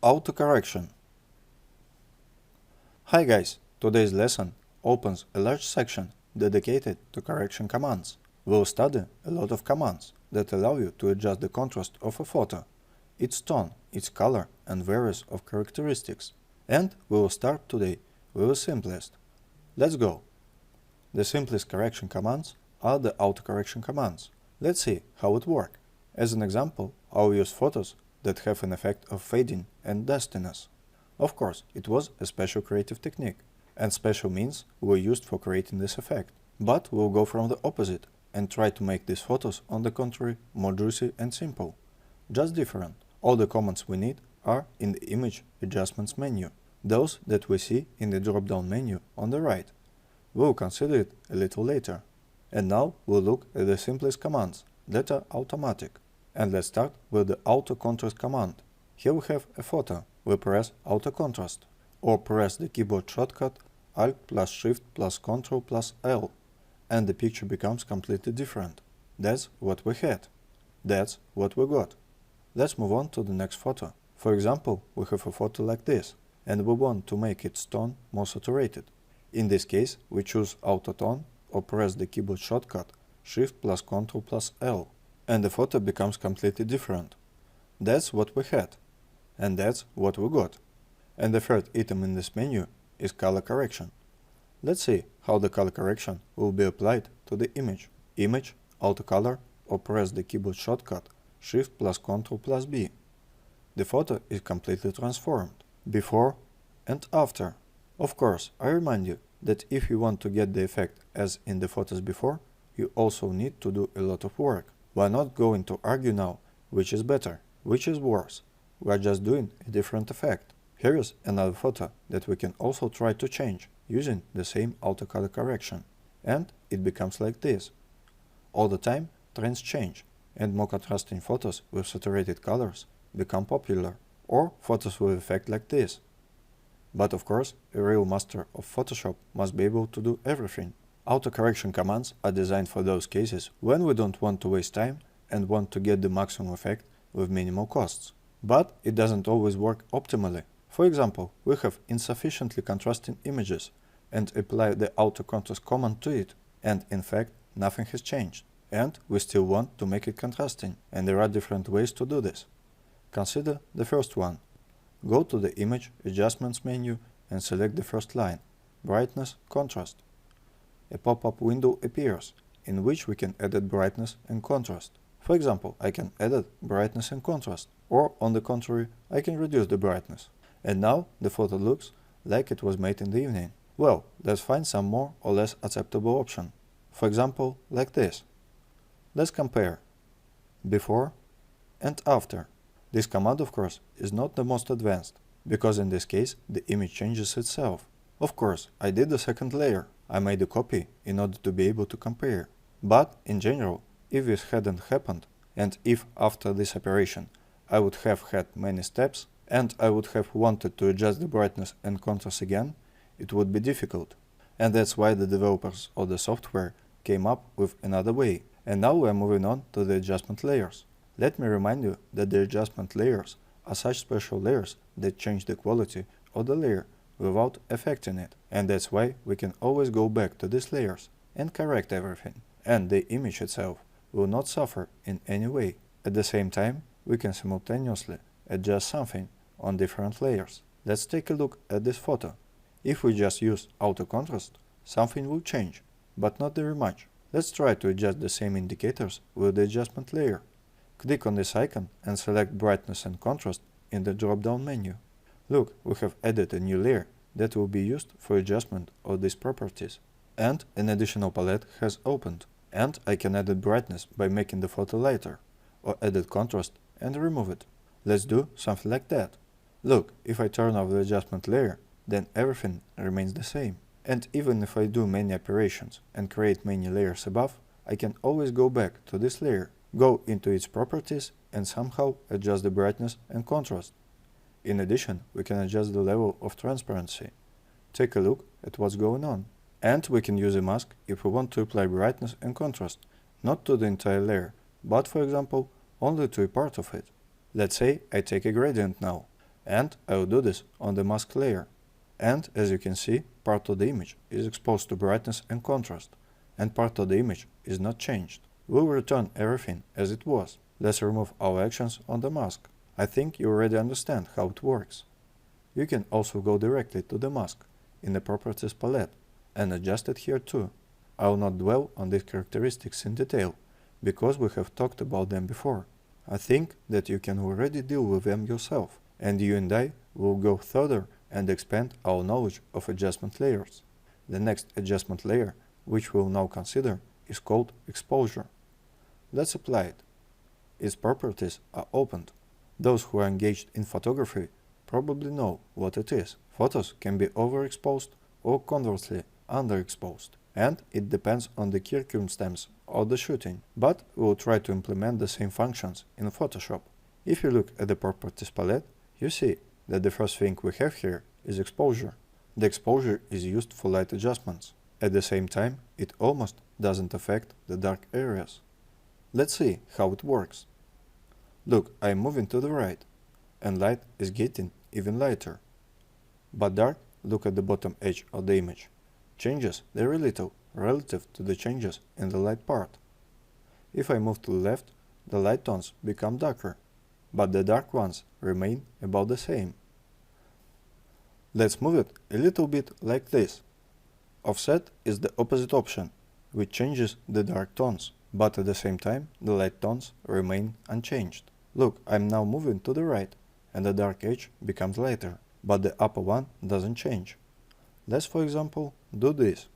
Autocorrection. Hi guys, today's lesson opens a large section dedicated to correction commands. We'll study a lot of commands that allow you to adjust the contrast of a photo, its tone, its color and various of characteristics. And we will start today with the simplest. Let's go. The simplest correction commands are the autocorrection commands. Let's see how it works. As an example, I'll use photos that have an effect of fading and dustiness. Of course, it was a special creative technique, and special means were used for creating this effect. But we'll go from the opposite and try to make these photos, on the contrary, more juicy and simple. Just different. All the commands we need are in the Image Adjustments menu, those that we see in the drop-down menu on the right. We'll consider it a little later. And now we'll look at the simplest commands that are automatic. And let's start with the Auto Contrast command. Here we have a photo. We press Auto Contrast, or press the keyboard shortcut Alt plus Shift plus Ctrl plus L, and the picture becomes completely different. That's what we had. That's what we got. Let's move on to the next photo. For example, we have a photo like this, and we want to make its tone more saturated. In this case, we choose Auto Tone or press the keyboard shortcut Shift plus Ctrl plus L, and the photo becomes completely different. That's what we had. And that's what we got. And the third item in this menu is color correction. Let's see how the color correction will be applied to the image. Image, Auto Color, or press the keyboard shortcut Shift plus Ctrl plus B. The photo is completely transformed, before and after. Of course, I remind you that if you want to get the effect as in the photos before, you also need to do a lot of work. We're not going to argue now which is better, which is worse. We're just doing a different effect. Here is another photo that we can also try to change using the same auto color correction. And it becomes like this. All the time, trends change, and more contrasting photos with saturated colors become popular, or photos with effect like this. But of course, a real master of Photoshop must be able to do everything. Autocorrection commands are designed for those cases when we don't want to waste time and want to get the maximum effect with minimal costs. But it doesn't always work optimally. For example, we have insufficiently contrasting images and apply the auto contrast command to it, and in fact nothing has changed. And we still want to make it contrasting, and there are different ways to do this. Consider the first one. Go to the Image Adjustments menu and select the first line, Brightness Contrast. A pop-up window appears, in which we can edit brightness and contrast. For example, I can edit brightness and contrast, or on the contrary, I can reduce the brightness. And now the photo looks like it was made in the evening. Well, let's find some more or less acceptable option. For example, like this. Let's compare before and after. This command, of course, is not the most advanced, because in this case the image changes itself. Of course, I did the second layer. I made a copy in order to be able to compare. But, in general, if this hadn't happened, and if after this operation I would have had many steps, and I would have wanted to adjust the brightness and contrast again, it would be difficult. And that's why the developers of the software came up with another way. And now we are moving on to the adjustment layers. Let me remind you that the adjustment layers are such special layers that change the quality of the layer without affecting it, and that's why we can always go back to these layers and correct everything, and the image itself will not suffer in any way. At the same time, we can simultaneously adjust something on different layers. Let's take a look at this photo. If we just use auto contrast, something will change, but not very much. Let's try to adjust the same indicators with the adjustment layer. Click on this icon and select brightness and contrast in the drop-down menu. Look, we have added a new layer that will be used for adjustment of these properties. And an additional palette has opened. And I can edit brightness by making the photo lighter, or edit contrast and remove it. Let's do something like that. Look, if I turn off the adjustment layer, then everything remains the same. And even if I do many operations and create many layers above, I can always go back to this layer, go into its properties and somehow adjust the brightness and contrast. In addition, we can adjust the level of transparency. Take a look at what's going on. And we can use a mask if we want to apply brightness and contrast, not to the entire layer, but for example, only to a part of it. Let's say I take a gradient now. And I will do this on the mask layer. And as you can see, part of the image is exposed to brightness and contrast, and part of the image is not changed. We'll return everything as it was. Let's remove our actions on the mask. I think you already understand how it works. You can also go directly to the mask in the Properties palette and adjust it here too. I will not dwell on these characteristics in detail, because we have talked about them before. I think that you can already deal with them yourself, and you and I will go further and expand our knowledge of adjustment layers. The next adjustment layer, which we will now consider, is called Exposure. Let's apply it. Its properties are opened. Those who are engaged in photography probably know what it is. Photos can be overexposed or conversely underexposed, and it depends on the circumstance of the shooting, but we will try to implement the same functions in Photoshop. If you look at the Properties palette, you see that the first thing we have here is exposure. The exposure is used for light adjustments. At the same time, it almost doesn't affect the dark areas. Let's see how it works. Look, I am moving to the right, and light is getting even lighter. But dark, look at the bottom edge of the image, changes very little relative to the changes in the light part. If I move to the left, the light tones become darker, but the dark ones remain about the same. Let's move it a little bit like this. Offset is the opposite option, which changes the dark tones, but at the same time the light tones remain unchanged. Look, I'm now moving to the right, and the dark edge becomes lighter, but the upper one doesn't change. Let's, for example, do this.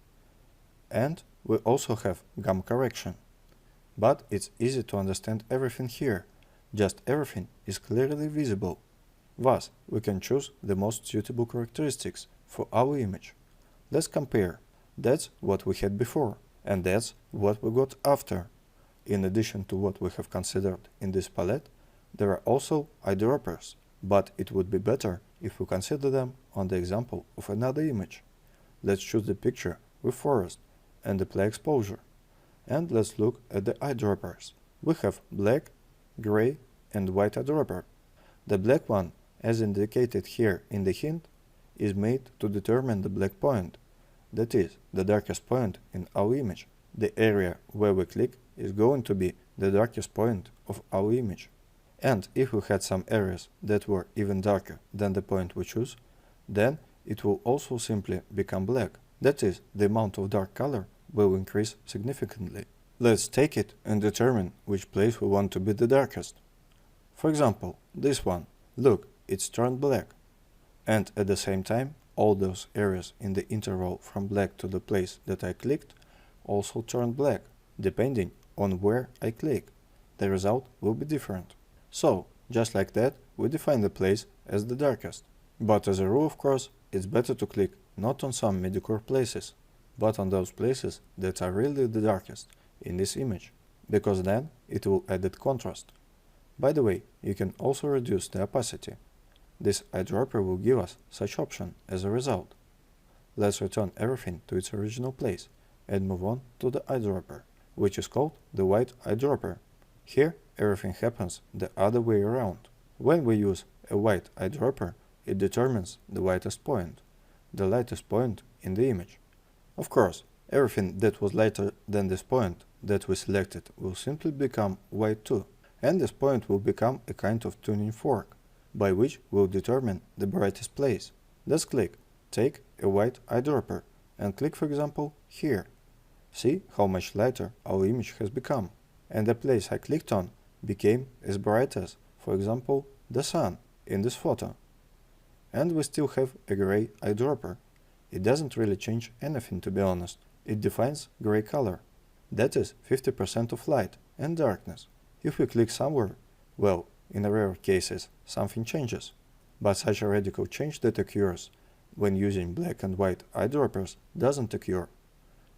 And we also have gum correction. But it's easy to understand everything here, just everything is clearly visible. Thus, we can choose the most suitable characteristics for our image. Let's compare. That's what we had before, and that's what we got after. In addition to what we have considered in this palette, there are also eyedroppers, but it would be better if we consider them on the example of another image. Let's choose the picture with forest and apply exposure. And let's look at the eyedroppers. We have black, gray, and white eyedropper. The black one, as indicated here in the hint, is made to determine the black point, that is, the darkest point in our image. The area where we click is going to be the darkest point of our image. And if we had some areas that were even darker than the point we choose, then it will also simply become black. That is, the amount of dark color will increase significantly. Let's take it and determine which place we want to be the darkest. For example, this one. Look, it's turned black. And at the same time, all those areas in the interval from black to the place that I clicked also turned black, depending on where I click. The result will be different. So, just like that, we define the place as the darkest. But as a rule, of course, it's better to click not on some mediocre places, but on those places that are really the darkest in this image, because then it will add that contrast. By the way, you can also reduce the opacity. This eyedropper will give us such option as a result. Let's return everything to its original place and move on to the eyedropper, which is called the white eyedropper. Here, everything happens the other way around. When we use a white eyedropper, it determines the whitest point, the lightest point in the image. Of course, everything that was lighter than this point that we selected will simply become white too, and this point will become a kind of tuning fork, by which we'll determine the brightest place. Let's click, take a white eyedropper, and click, for example, here. See how much lighter our image has become, and the place I clicked on became as bright as, for example, the sun in this photo. And we still have a gray eyedropper. It doesn't really change anything, to be honest. It defines gray color. That is 50% of light and darkness. If we click somewhere, well, in rare cases, something changes. But such a radical change that occurs when using black and white eyedroppers doesn't occur.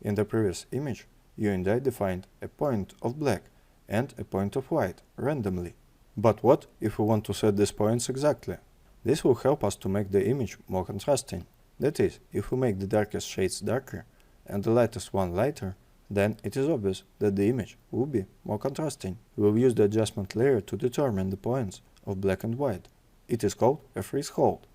In the previous image, you and I defined a point of black and a point of white randomly. But what if we want to set these points exactly? This will help us to make the image more contrasting. That is, if we make the darkest shades darker and the lightest one lighter, then it is obvious that the image will be more contrasting. We'll use the adjustment layer to determine the points of black and white. It is called a threshold.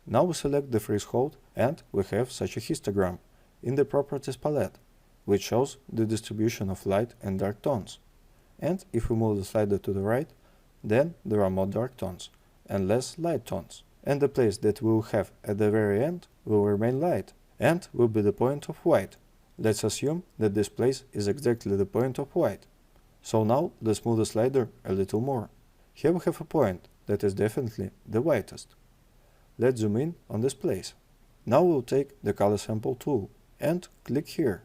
Now we select the threshold and we have such a histogram in the Properties palette, which shows the distribution of light and dark tones. And if we move the slider to the right, then there are more dark tones and less light tones. And the place that we will have at the very end will remain light and will be the point of white. Let's assume that this place is exactly the point of white. So now let's move the slider a little more. Here we have a point that is definitely the whitest. Let's zoom in on this place. Now we'll take the color sample tool and click here.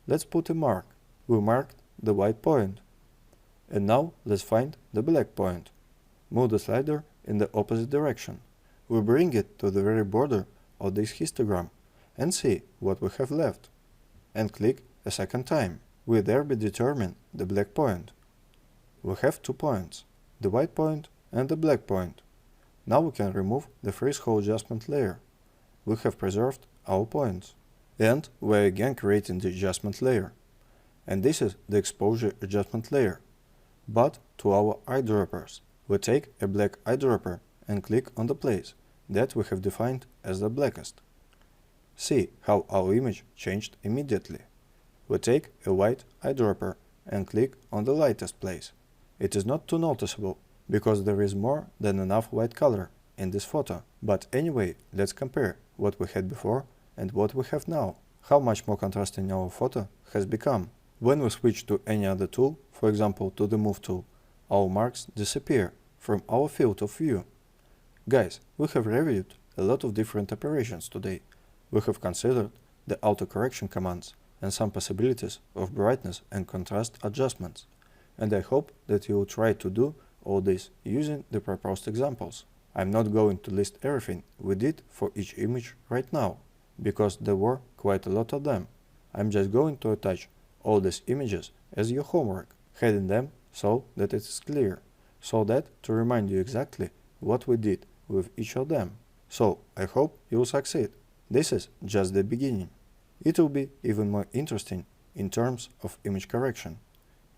Let's put a mark. We marked the white point. And now let's find the black point. Move the slider in the opposite direction. We bring it to the very border of this histogram and see what we have left. And click a second time. We thereby determine the black point. We have 2 points, the white point and the black point. Now we can remove the threshold adjustment layer. We have preserved our points. And we're again creating the adjustment layer. And this is the exposure adjustment layer. But to our eyedroppers, we take a black eyedropper and click on the place that we have defined as the blackest. See how our image changed immediately. We take a white eyedropper and click on the lightest place. It is not too noticeable because there is more than enough white color in this photo. But anyway, let's compare what we had before and what we have now. How much more contrasting our photo has become. When we switch to any other tool, for example to the Move tool, our marks disappear from our field of view. Guys, we have reviewed a lot of different operations today. We have considered the auto-correction commands and some possibilities of brightness and contrast adjustments. And I hope that you will try to do all this using the proposed examples. I'm not going to list everything we did for each image right now, because there were quite a lot of them. I'm just going to attach all these images as your homework, heading them so that it is clear, so that to remind you exactly what we did with each of them. So I hope you will succeed. This is just the beginning. It will be even more interesting in terms of image correction.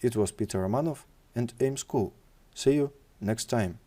It was Peter Romanov and AIM School. See you next time.